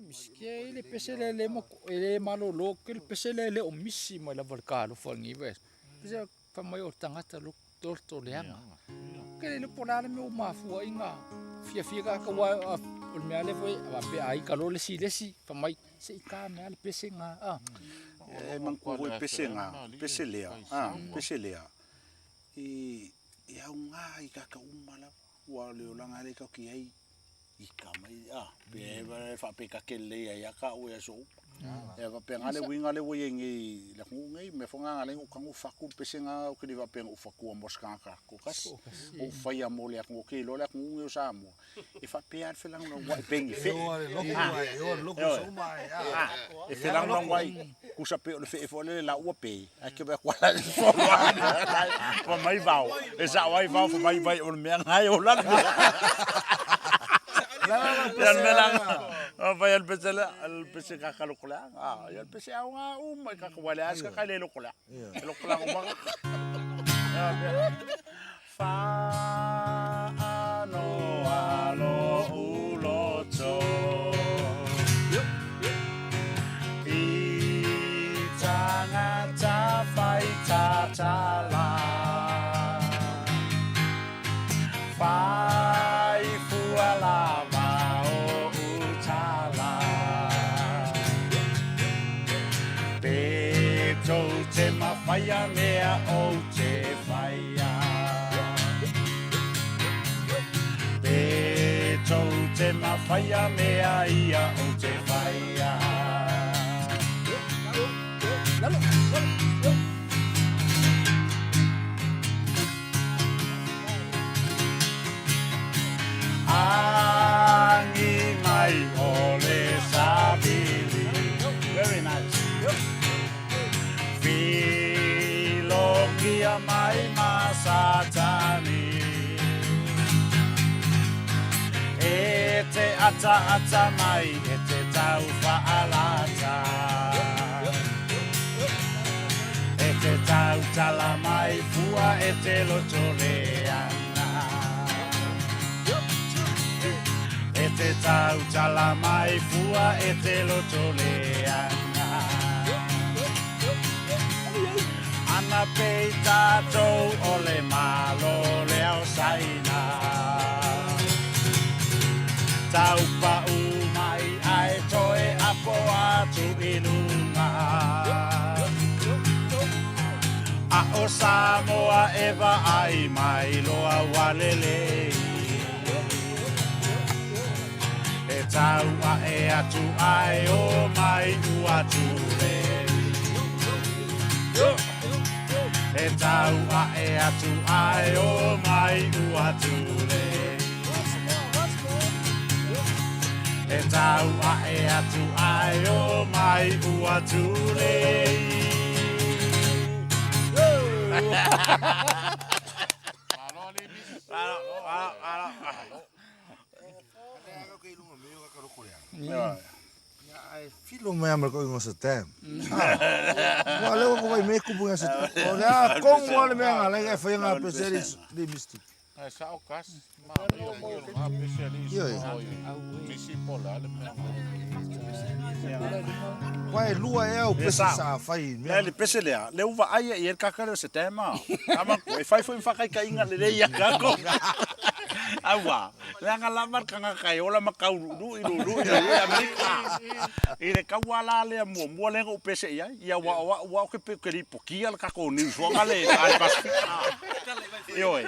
Miski le pesele le mo ele malo lo ke le pesele le o misi mo la valkalo fangi ves. Pese fa mai o tangata lo torto leanga. Ke le polana me o mafua inga. Fia ka wa o me ale foi va pe ai kalo le si fa mai se ka me ale pese nga man ko pese nga peselea peselea ia unga I ka umala wa le langa le ka ki ai ika mai pe fa pe ka kele ia ka o ya so e va pe ngale winga le we ngi le ngi me fonga ngale o kangu faku pese nga o ke va pe o faku mo ska ka ko kas o fa ya mo le ko ke lo le ngi o sa mo e fa pe ar fe lang no wa pengi fe lo ko so mai e fe lang no wa ku sa pe o le fe fo le la o pe a ke ba kwala so wa mai va e sa wa va fo mai vai o me ngai o la Yan melang apa yan pesela al pese kakalukula yan pese awa may kakawala as kakalelukula lukula ko bang fa ano alo uloto itanga ta fai ta la fai fuala te mawhaia mea o te whaia Pe tau te mawhaia mea ia o te whaia Angi mai o le sabili Very nice Filogia mai masatani E te ata mai e te tau whaalata E te tau tala mai fua e te loto leana E te tau tala mai fua e te loto leana Ana pei tātou o le malo leo saina Tau pa mai ai toe apo atu ilunga A o Samoa eva ai mai loa walele E tau a e atu ai o mai uatu le E tau a e atu ai o mai uatu le E tau a e atu ai o mai uatu le Filo mai amar ko ingo sa tem. Wala ko vai me ku bunga sa. Ora kong wala me ngala ga fa nga peseris di mistu. Sa okas, ma yo nga peseris. Misi pola le me. Vai lua é o pesa sa fai. Le peselea, le uva ai e el kakare se tema. Ama ko fai foi fa kai inga le ia kako. Awa, nga lamar kanga kai ola makau ru Amerika. Ire kawala le mo le ko pese ia wa ke pe ke pokia ka ko ni so ngale ai pas. Yo